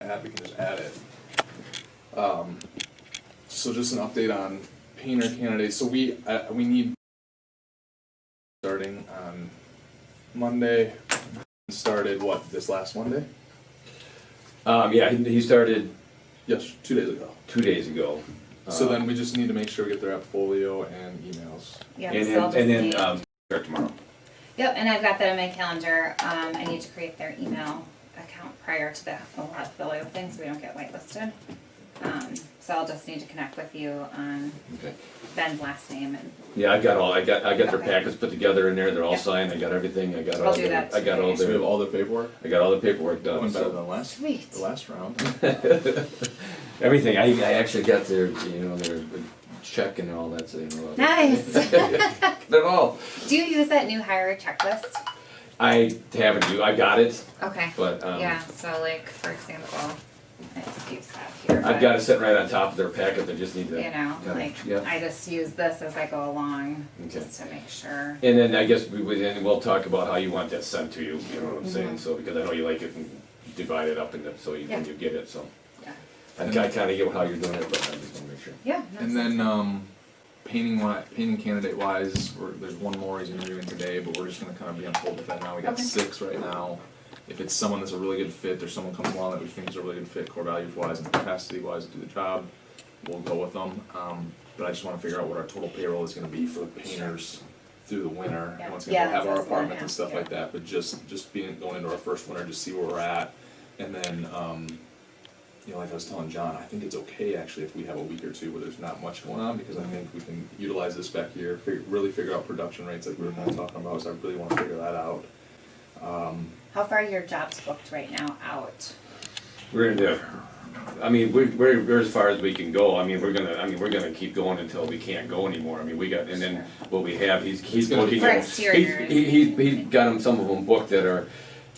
add, we can just add it. So just an update on painter candidates. So we need starting on Monday. Started what, this last Monday? Yeah, he started Yes, 2 days ago. 2 days ago. So then we just need to make sure we get their portfolio and emails. Yeah, And so I'll then, just need- start tomorrow. Yep, and I've got that on my calendar. I need to create their email account prior to that. We'll have to fill out things so we don't get whitelisted. So I'll just need to connect with you on Okay. Ben's last name and Yeah, I got their Okay. packets put together in there. They're all Yeah. signed. I got everything. I got I'll all do that I got all So we have their all the paperwork. I got all the paperwork done. Went better So. than Sweet. the last round. Everything. I actually got their their check and all that. So, Nice. They're all. Do you use that new hire checklist? I haven't. I got it, Okay. but Yeah, so like, for example, I just use that here. I've but, got it sitting right on top of their packet. They just need to. You know, kinda- like, Yeah. I just use this as I go along, Okay. just to make sure. And then I guess then we'll talk about how you want that sent to you. You know what I'm saying? Mhm. So because I know you like it and divide it up into so you when Yeah. you get it. So Yeah. I kind of get how you're doing it, but I just want to make sure. Yeah. no, And sounds then painting candidate wise, there's one more he's interviewing today, but we're just gonna kind of be on hold with that now. We got Okay. 6 right now. If it's someone that's a really good fit, or someone comes along that we think is a really good fit, core values wise and capacity wise to do the job, we'll go with them. But I just want to figure out what our total payroll is going to be for the painters through the winter. Yeah. Once Yeah, we have that's our what I was gonna apartments and ask, stuff yeah. like that, but just going into our first winter, just see where we're at, and then. Like I was telling John, I think it's okay actually if we have a week or two where there's not much going on, because I think we can utilize this back here, really figure out production rates like we were kind of talking about, so I really want to figure that out. How far are your jobs booked right now out? We're gonna do. I mean, we're as far as we can go. I mean, we're gonna keep going until we can't go anymore. I mean, we got, and then what we have, he's gonna be booking. For them- exteriors. He's got them, some of them booked that are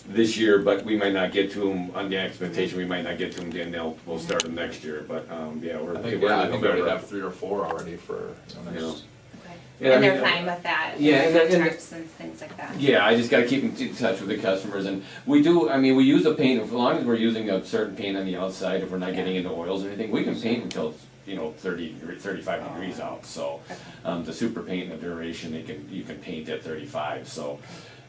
this year, but we might not get to them on the expectation. We might not get to them, then we'll start them next year. But yeah, we're. I think we already have 3 or 4 already for next. Yeah. Okay. Yeah, And I they're mean, fine with that? yeah, and they're- and Contracts and things like that? Yeah, I just gotta keep in touch with the customers, and we do, I mean, we use a paint, as long as we're using a certain paint on the outside, if we're not getting into oils or anything, we can paint until it's, 35 degrees out, so. Okay. The super paint and the duration, you can paint at 35, so,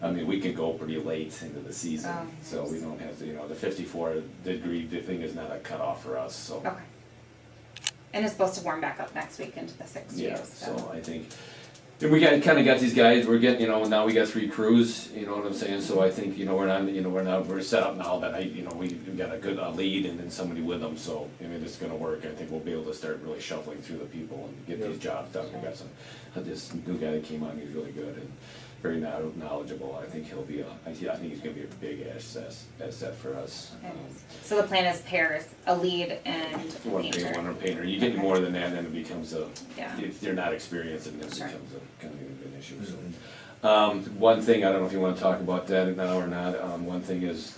I mean, we can go pretty late into the season, Oh, so we don't have to, the 54-degree thing is not a cutoff for us, so. Okay. And it's supposed to warm back up next week into the 60s, Yeah, so. so I think, and we kinda got these guys, we're getting, now we got 3 crews, you know what I'm saying, so I think, we're set up now that we've got a good lead and then somebody with them, so, I mean, it's gonna work, I think we'll be able to start really shuffling through the people and get these jobs done. We got this new guy that came on, he's really good and very knowledgeable, I think he'll be I think he's gonna be a big asset for us. So the plan is pairs, a lead and a One painter? painter, you get more than that, then it becomes Yeah. if they're not experienced, then it Sure. becomes kind of an issue, so. Mhm. One thing, I don't know if you wanna talk about that now or not, one thing is,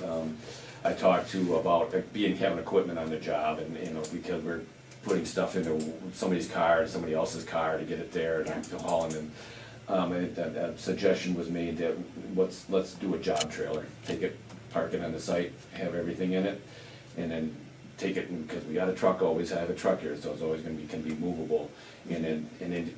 I talked to about having equipment on the job and, because we're putting stuff into somebody's car and somebody else's car to get it there and hauling and, a suggestion was made that let's do a job trailer, take it, park it on the site, have everything in it, and then take it, because we got a truck, always have a truck here, so it's always can be movable, and then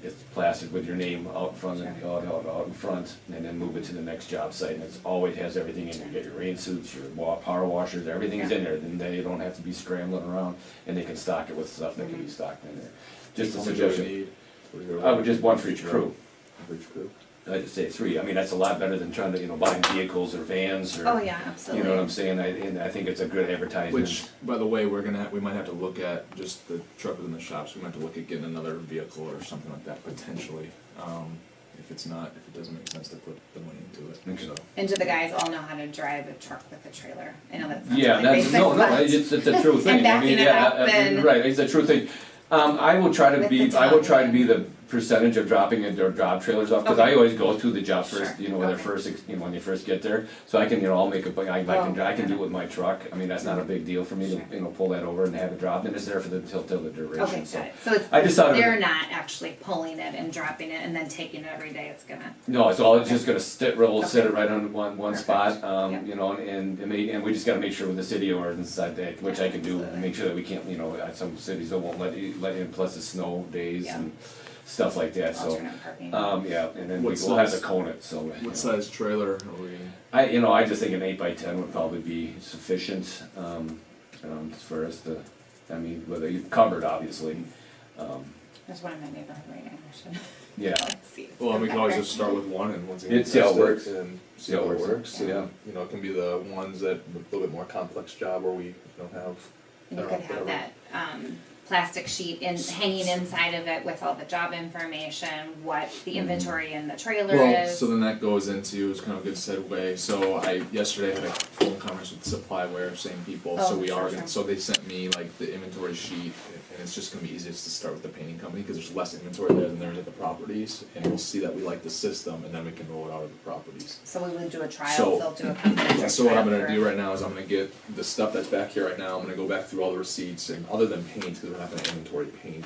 it's plastered with your name out in front, out in front, and then move it to the next job site, and it's always has everything in. You get your rain suits, your power washers, everything's in there, and then you don't have to be scrambling around, and they can stock it with stuff that can be stocked in there. Just a suggestion. I would just one for each crew. I'd just say 3. I mean, that's a lot better than trying to, buying vehicles or vans or. Oh, yeah, You absolutely. know what I'm saying? And I think it's a good advertisement. Which, by the way, we might have to look at just the truck within the shops. We might have to look at getting another vehicle or something like that potentially. If it doesn't make sense to put the money into it. Okay. So. And do the guys all know how to drive a truck with a trailer? I know that's not Yeah, really that's, basic, no, but- it's a true thing. And backing it up and- Right, it's a true thing. I will try to With be, the I will try to time. be the percentage of dropping it, their job trailers off, cause Okay. I always go to the job first, Sure, you know, when they're okay. first, when you first get there. So I can, I'll make I can do it with my truck, I mean, that's not a big deal for me to, pull that over and have it dropped, and it's there for till the Okay, duration, so. got it. So I just thought it- they're not actually pulling it and dropping it and then taking it every day, it's gonna, No, it's all, it's just gonna we'll set it Okay. right on one Perfect. spot, Yep. and we just gotta make sure with the city ordinance that, which I can do, Absolutely. make sure that we can't, some cities that won't let in, plus the snow days Yeah. and stuff like that, so. alternate parking. Yeah, and then What we'll have to size- cone it, so. What size trailer are we? I just think an 8x10 would probably be sufficient, for us to, whether you've covered, obviously, There's one in my neighborhood right now, I should, yeah. let's see. Well, and we can always just start with one and once again. Yeah, see how it test works. And see how it works, Yeah. and, it can be the ones that, a little bit more complex job where we don't have. And you could have that, plastic sheet hanging inside of it with all the job information, what the inventory in the trailer Well, is. so then that goes into, it's kind of a good segue, so I, yesterday had a phone conversation with Supplyware, same people, so Oh, we sure, are sure. gonna, so they sent me like the inventory sheet, and it's just gonna be easiest to start with the painting company, cause there's less inventory there than there is at the properties, and we'll see that we like the system, and then we can roll it out of the properties. So we would do a trial, So- they'll do a complimentary So what I'm trial gonna for- do right now is I'm gonna get the stuff that's back here right now, I'm gonna go back through all the receipts, and other than paint, cause we're not gonna inventory paint,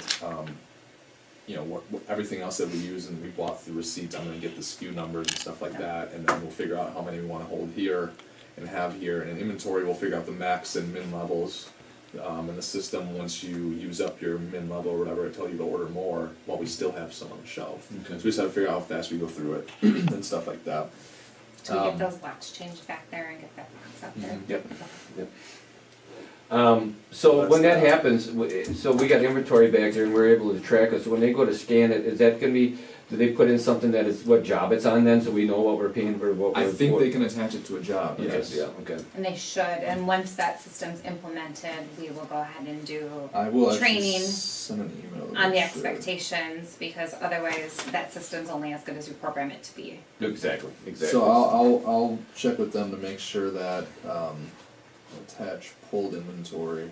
everything else that we use and we bought through receipts, I'm gonna get the SKU numbers and stuff like that, and then we'll figure out how many we wanna hold here and have here, and in inventory, we'll figure out the max and min levels. In the system, once you use up your min level or whatever, it tells you to order more, while we still have some on the shelf. Okay. So we just have to figure out how fast we go through it, and stuff like that. So we get Um, those locks changed back there and get that box up there. Yep, yep. So when that happens, so we got inventory back there and we're able to track it, so when they go to scan it, is that gonna be, do they put in something that is, what job it's on then, so we know what we're paying for, what we're? I think they can attach it to a job, Yes, yes. okay. And they should, and once that system's implemented, we will go ahead and do I will actually training send an email. to on the make sure. expectations, because otherwise that system's only as good as you program it to be. Exactly, exactly. So I'll check with them to make sure that, attach pulled inventory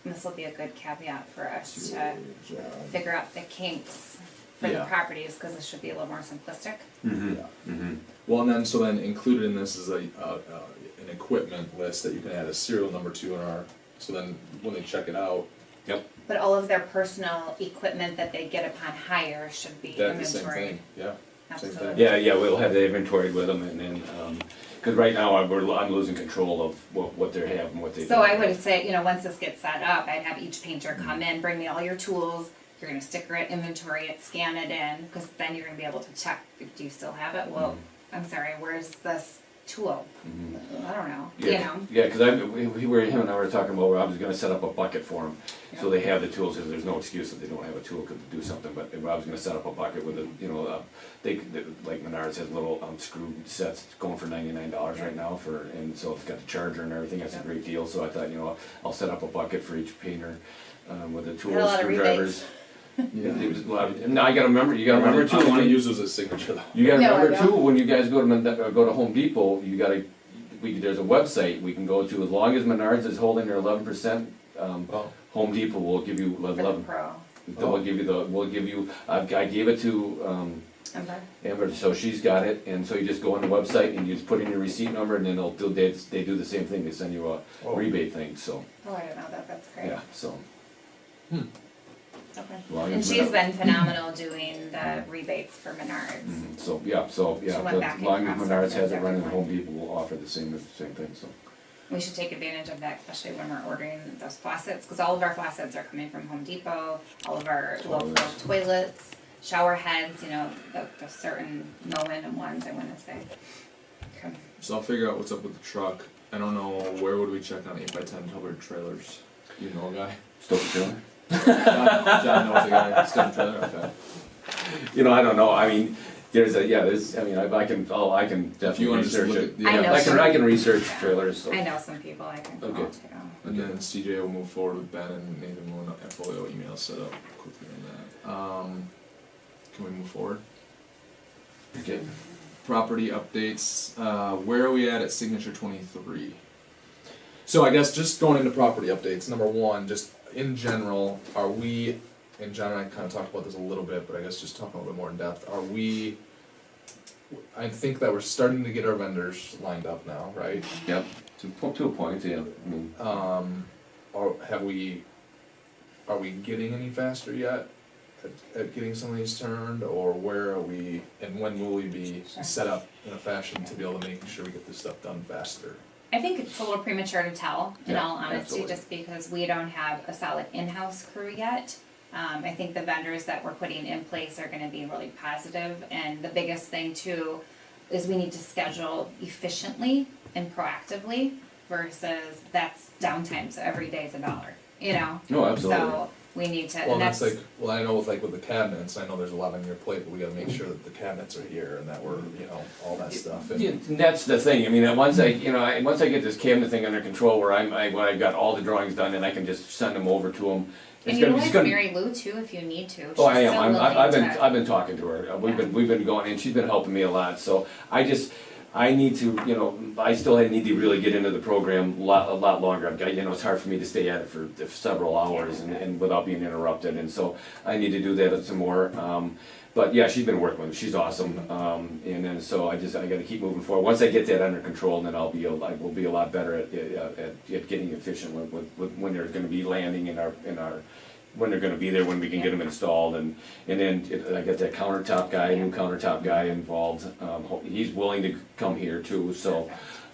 And this will be a good caveat for us to to a job. figure out the kinks for the Yeah. properties, because this should be a little more simplistic. Mm-hmm, Yeah. mm-hmm. Well, and then, so then included in this is an equipment list that you can add a serial number to in our, so then when they check it out, But all of their personal equipment that they get upon hire should be that's the same inventory. thing, yeah. Same Absolutely. thing. Yeah, we'll have the inventory with them and then, cause right now I'm losing control of what they have and what they don't. So I would say, once this gets set up, I'd have each painter Mm-hmm. come in, bring me all your tools, you're gonna sticker it, inventory it, scan it in, because then you're gonna be able to check, do you still have it? Well, I'm sorry, where's this tool? I don't know, Yeah, cause him and I were talking about where I was gonna set up a bucket for them, so they have the tools, cause there's no excuse that they don't have a tool to do something, but I was gonna set up a bucket with a, like Menards has little screw sets going for $99 right now and so it's got the charger and everything, that's a great deal, so I thought, I'll set up a bucket for each painter, with the tools, Got a lot of screwdrivers. Yeah. Now you gotta remember I too. wanna use those as signature though. You gotta No, I remember don't. too, when you guys go to Home Depot, there's a website we can go to, as long as Menards is holding their 11%, Oh, Home Depot will give you for the 11, pro. we'll give you, I gave it to, Remember? Amber, so she's got it, and so you just go on the website and you just put in your receipt number and then they do the same thing, they send you a Oh. rebate thing, so, Oh, I didn't know that, that's great. yeah, so. Okay. as long And as she's Menards- been phenomenal doing the rebates for Menards. So, yeah, She went back as and long as crossed Menards has it referenced running, everyone. Home Depot will offer the same thing, so. We should take advantage of that, especially when we're ordering those faucets, because all of our faucets are coming from Home Depot, all of our local Toilets. toilets, shower heads, the certain no-end ones, I wanna say. Okay. so I'll figure out what's up with the truck. I don't know, where would we check on 8x10 covered trailers? You know a guy? Stove trailer? John knows a guy, stone trailer, okay. I don't know, I mean, I can If definitely you wanna just research look it. at, I know yeah, some- I can research trailers, so. I know some people I can call Okay. too. and then CJ will move forward with Ben and Nathan will have folio emails set up quickly on that. Can we move forward? Okay. Property updates, where are we at signature 23? So I guess just going into property updates, number one, just in general, are we and John and I kinda talked about this a little bit, but I guess just talking a little bit more in depth, I think that we're starting to get our vendors lined up now, right? Yep, to a point, yeah, I mean, Or are we getting any faster yet at getting some of these turned, or where are we, and when will we be Sure. set up in a fashion to be able to make sure we get this stuff done faster? I think it's a little premature to tell, in Yeah, all honesty, absolutely. just because we don't have a solid in-house crew yet. I think the vendors that we're putting in place are gonna be really positive, and the biggest thing too is we need to schedule efficiently and proactively versus that's downtime, so every day's $1, you know? No, absolutely. So we need to, Well, and that's that's, like, well, I know with the cabinets, I know there's a lot on your plate, but we gotta make sure that the cabinets are here and that we're, all that stuff. And Yeah, and that's the thing, I mean, once once I get this cabinet thing under control where when I've got all the drawings done and I can just send them over to them. and utilize Mary Lou too if you need to. Oh, I She's am. so willing I've been talking to her. We've been going, and she's been helping me a lot. So I need to, I still need to really get into the program a lot longer. I've got, it's hard for me to stay at it for several hours and without being interrupted. And so I need to do that some more. But yeah, she's been working with me. She's awesome. And then so I got to keep moving forward. Once I get that under control, then I will be a lot better at getting efficient with when they're going to be landing in our when they're gonna be there, when we can get them installed, and then I got that countertop guy, new countertop guy involved. He's willing to come here too, so.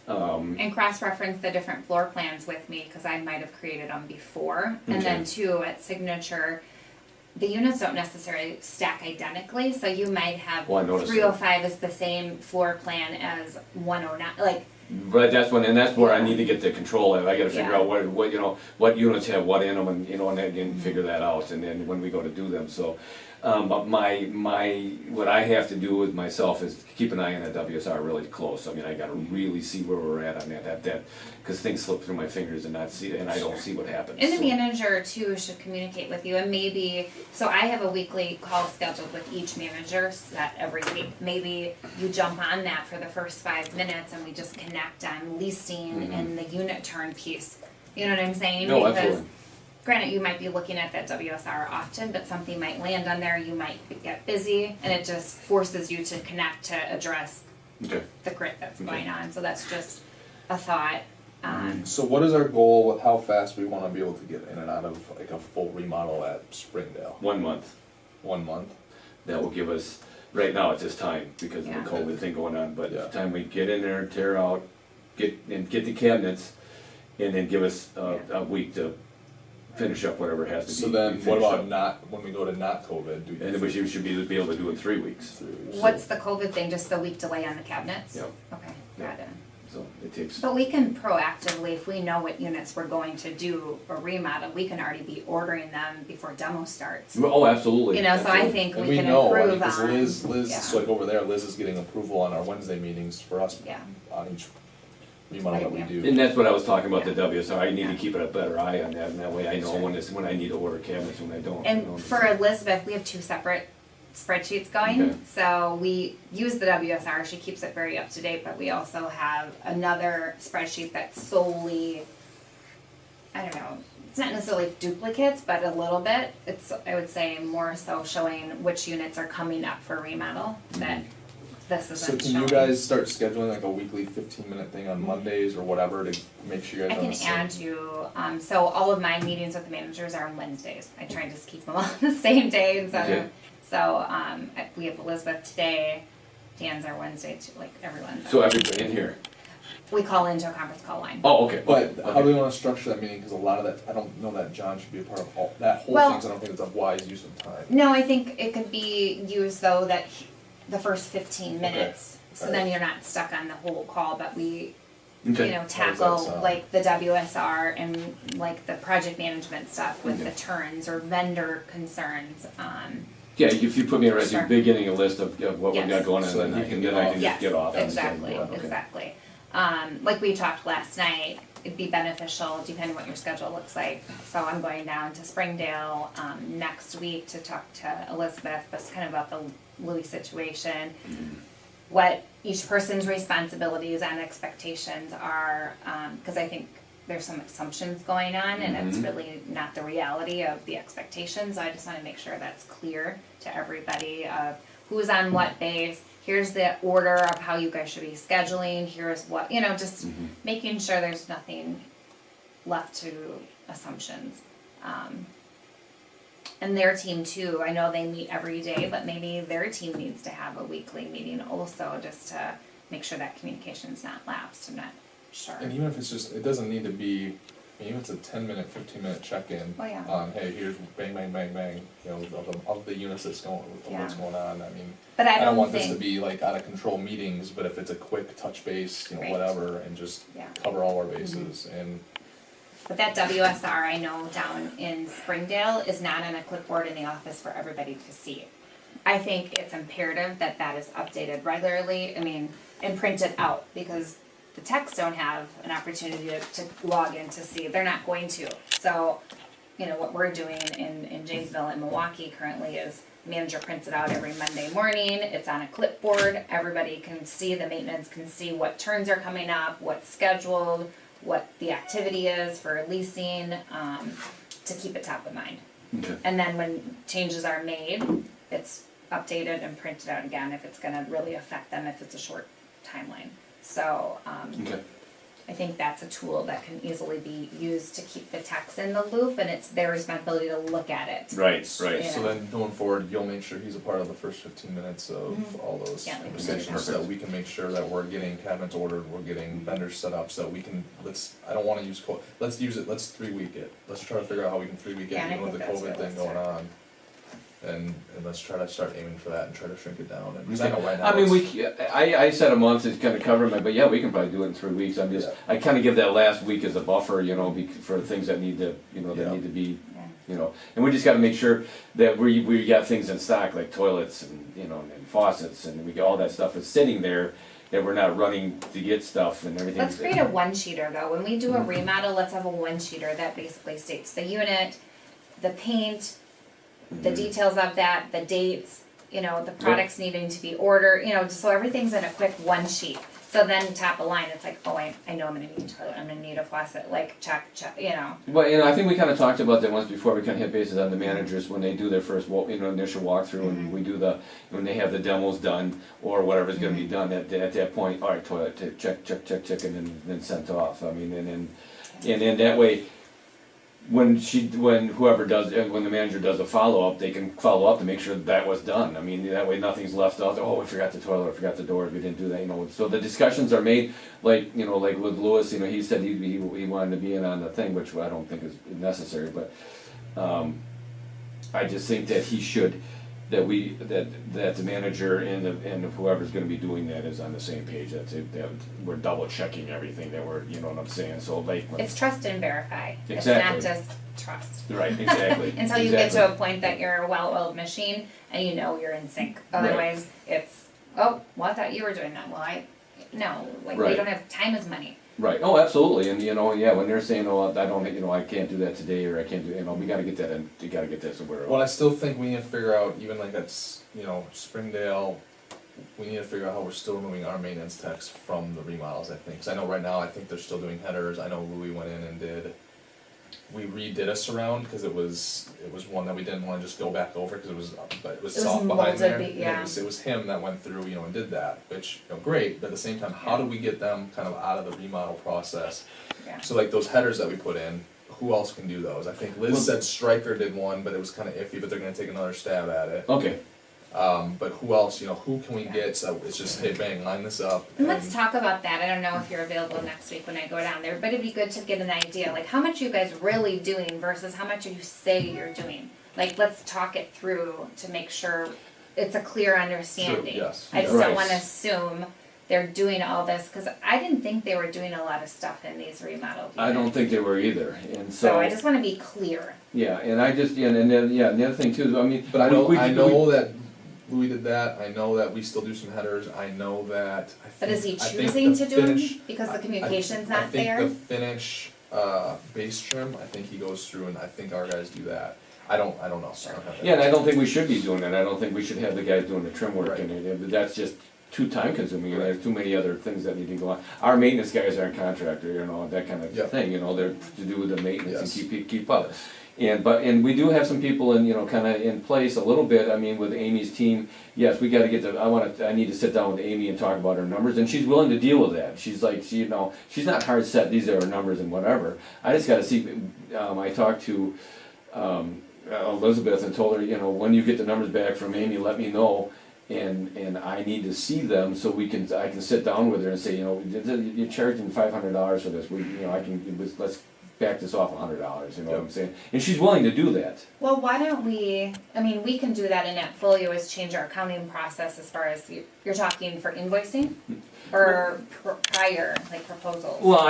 And cross-reference the different floor plans with me, cause I might have created them before. And then Okay. too, at Signature, the units don't necessarily stack identically, so you might have Well, I noticed that. 305 is the same floor plan as 109, like, But that's where I need to get the control of. I gotta figure Yeah. out what units have what in them, and and figure that out, and then when we go to do them, so. But what I have to do with myself is keep an eye on that WSR really close. I mean, I gotta really see where we're at on that, cause things slip through my fingers and I don't see what happens. and the so. manager too should communicate with you, and maybe, so I have a weekly call scheduled with each manager set every week. Maybe you jump on that for the first 5 minutes and we just connect on leasing and the unit turn piece. You know what I'm saying? No, Because absolutely. granted, you might be looking at that WSR often, but something might land on there, you might get busy, and it just forces you to connect to address Okay. the grit that's Okay. going on, so that's just a thought. So what is our goal with how fast we wanna be able to get in and out of like a full remodel at Springdale? 1 month. 1 month? That will give us, right now at this time, because of Yeah. the COVID thing going on, but Yeah. the time we get in there, tear out, get the cabinets, and then give us a week to finish up whatever has to be. So then, what finished about up. not, when we go to not COVID, do you And then we should be able to do it in 3 weeks. What's the COVID thing, just the week delay on the cabinets? Yep. Okay, Yeah. got it. So it takes, But we can proactively, if we know what units we're going to do or remodel, we can already be ordering them before demo starts. oh, absolutely. You know, so I absolutely. think And we can know, improve because on. Liz, yeah. so like over there, Liz is getting approval on our Wednesday meetings for us Yeah. on each remodel that we Yeah. do. And that's what I was talking about, the Yeah. WSR, I need to Yeah. keep a better eye on that, and that way I know Sure. when I need to order cabinets, when I don't. And for Elizabeth, we have 2 separate spreadsheets going. Okay. So we use the WSR, she keeps it very up to date, but we also have another spreadsheet that's solely, I don't know, it's not necessarily duplicates, but a little bit. It's, I would say, more so showing which units are coming up for remodel that this So isn't can showing. you guys start scheduling like a weekly 15-minute thing on Mondays or whatever to make sure you I guys are on can the same? add you, so all of my meetings with the managers are on Wednesdays. I try to just keep them all on the same day instead Okay. of, so, we have Elizabeth today, Dan's our Wednesday, like everyone's. So everybody in here, We call into a conference call line. oh, okay. But okay, how do we wanna structure that meeting, cause a lot of that, I don't know that John should be a part of all, that whole Well- thing, 'cause I don't think it's a wise use of time. No, I think it could be used though that the first 15 minutes, so then you're not stuck on the whole call, but we, Okay. you know, that tackle sound? like the WSR and like the project management stuff with Okay. the turns or vendor concerns, Yeah, if you put me right at the Sure. beginning, a list of what we Yes. got going on, So then then I you can can get just Yes, get off. exactly, Okay. exactly. Like we talked last night, it'd be beneficial, depending on what your schedule looks like. So I'm going down to Springdale, next week to talk to Elizabeth, but it's kind of about the Louis situation. What each person's responsibilities and expectations are, cause I think there's some assumptions going on, and it's really not the reality of the expectations. I just wanna make sure that's clear to everybody of who's on what base. Here's the order of how you guys should be scheduling, here's what, just making sure there's nothing left to assumptions. And their team too, I know they meet every day, but maybe their team needs to have a weekly meeting also, just to make sure that communication's not lapsed. I'm not sure. And even if it's just, it doesn't need to be, I mean, even if it's a 10-minute, 15-minute check-in Oh, yeah. on, hey, here's bang, bang, bang, bang, of the units that's going, of what's Yeah. going on. I mean, But I I don't don't want this to think, be like out of control meetings, but if it's a quick touch base, Right. whatever, and just Yeah. cover all our bases and. but that WSR I know down in Springdale is not on a clipboard in the office for everybody to see. I think it's imperative that that is updated regularly, and printed out, because the techs don't have an opportunity to log in to see, they're not going to. So, what we're doing in Janesville and Milwaukee currently is manager prints it out every Monday morning, it's on a clipboard, everybody can see, the maintenance can see what turns are coming up, what's scheduled, what the activity is for leasing, to keep it top of mind. Okay. And then when changes are made, it's updated and printed out again if it's gonna really affect them, if it's a short timeline. So, Okay. I think that's a tool that can easily be used to keep the techs in the loop, and it's their responsibility to look at it. Right, Yeah. right. So then going forward, you'll make sure he's a part of the first 15 minutes of all those Yeah. conversations, so that Perfect. we can make sure that we're getting cabinets ordered, we're getting vendors set up, so we can, I don't wanna use, let's use it, let's 3-week it. Let's try to figure out how we can 3-week it, Yeah, and I even with the think that's COVID thing going realistic. on. And let's try to start aiming for that and try to shrink it down, and, 'cause I know right now I mean, it's- I said a month to kind of cover my, but yeah, we can probably do it in 3 weeks. Yeah. I kind of give that last week as a buffer, for things that need to, that Yeah. need to be, Yeah. and we just gotta make sure that we got things in stock, like toilets and, and faucets, and we got all that stuff is sitting there, that we're not running to get stuff and everything. Let's create a one-sheeter though, when we do a remodel, let's have a one-sheeter that basically states the unit, the paint, the details of that, the dates, the products needing to be ordered, just so everything's in a quick one sheet. So then top of line, it's like, oh, I know I'm gonna need a toilet, I'm gonna need a faucet, like check, Well, I think we kind of talked about that once before. We kind of hit bases on the managers when they do their first, initial walkthrough, and we do when they have the demos done or whatever's going to be done. At that point, all right, toilet, check, and then sent off. And then that way, when whoever does, when the manager does a follow up, they can follow up to make sure that was done. That way nothing's left out. Oh, we forgot the toilet, we forgot the doors, we didn't do that. So the discussions are made, like with Lewis. He said he wanted to be in on the thing, which I don't think is necessary. But I just think that he should, that the manager and whoever's going to be doing that is on the same page. That we're double checking everything. That we're, you know what I'm saying. So like it's trust and verify. Exactly. It's not just trust. right, exactly. Until you get to a point that you're a well-oiled machine and you're in sync. Otherwise, it's, oh, well, I thought you were doing that. Well, no, we Right. don't have, time is money. Right. Oh, absolutely. And when they're saying, "Oh, I don't, I can't do that today," or "I can't do," we got to get that in. You got to get that somewhere. Well, I still think we need to figure out, even like that's, Springdale, we need to figure out how we're still removing our maintenance techs from the remodels, I think. 'Cause I know right now, I think they're still doing headers. I know Louis went in and we redid a surround, cause it was one that we didn't wanna just go back over, cause it was soft behind molded, there. yeah. It was him that went through, and did that, which, great, but at the same time, how do we get them kind of out of the remodel process? Yeah. So like those headers that we put in, who else can do those? I think Liz said Stryker did one, but it was kinda iffy, but they're gonna take another stab at it. Okay. But who else, who can we get, so it's just, hey, bang, line this up. And let's talk about that. I don't know if you're available next week when I go down there, but it'd be good to get an idea, like how much you guys really doing versus how much you say you're doing. Like, let's talk it through to make sure it's a clear understanding. yes. I just Right. don't wanna assume they're doing all this, cause I didn't think they were doing a lot of stuff in these remodeled units. I don't think they were either, and So I just wanna be clear. yeah, and I just and then and the other thing too is But I know, we- I know that Louis did that, I know that we still do some headers, I know that, But is he I think choosing the to do them finish- because the I communication's not there? I think the finish, base trim, I think he goes through and I think our guys do that. I don't know. Sure. I don't have that. Yeah, and I don't think we should be doing that. I don't think we should have the guys doing the trim work Right. in it. But that's just too time consuming, and there's too many other things that need to go on. Our maintenance guys aren't contractor, you know, that kind of Yep. thing, you know, they're to do with the maintenance Yes. and keep up. And we do have some people in, you know, kinda in place a little bit, I mean, with Amy's team, yes, we gotta get I need to sit down with Amy and talk about her numbers, and she's willing to deal with that. She's like, you know, she's not hard set, these are her numbers and whatever. I just gotta see, I talked to, Elizabeth and told her, you know, when you get the numbers back from Amy, let me know. And I need to see them so I can sit down with her and say, you know, you're charging $500 for this, let's back this off $100, you know what I'm saying? And she's willing to do that. Well, why don't we, I mean, we can do that in Appfolio, is change our accounting process as far as, you're talking for invoicing? Or prior, like proposals? Well,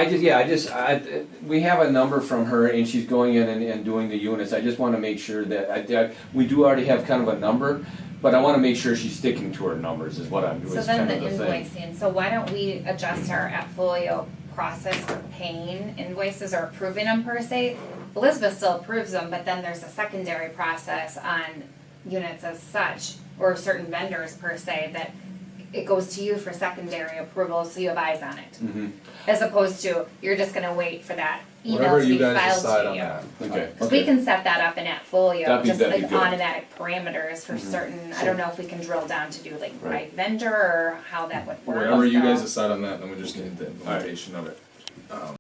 we have a number from her and she's going in and doing the units. I just wanna make sure that, we do already have kind of a number, but I wanna make sure she's sticking to her numbers is what I'm doing, So is then kind the of the thing. invoicing, so why don't we adjust our Appfolio process for paying invoices or approving them per se? Elizabeth still approves them, but then there's a secondary process on units as such, or certain vendors per se, that it goes to you for secondary approval, so you have eyes on it. Mhm. As opposed to, you're just gonna wait for that email Whatever to you be guys filed decide to on you. that. Okay. Cause we can set that up in Appfolio, just That'd be like good. automatic parameters for certain, I don't know if we can drill down to do like by Right. vendor or how that would work. Whatever you so. guys decide on that, then we just get into the implementation of it.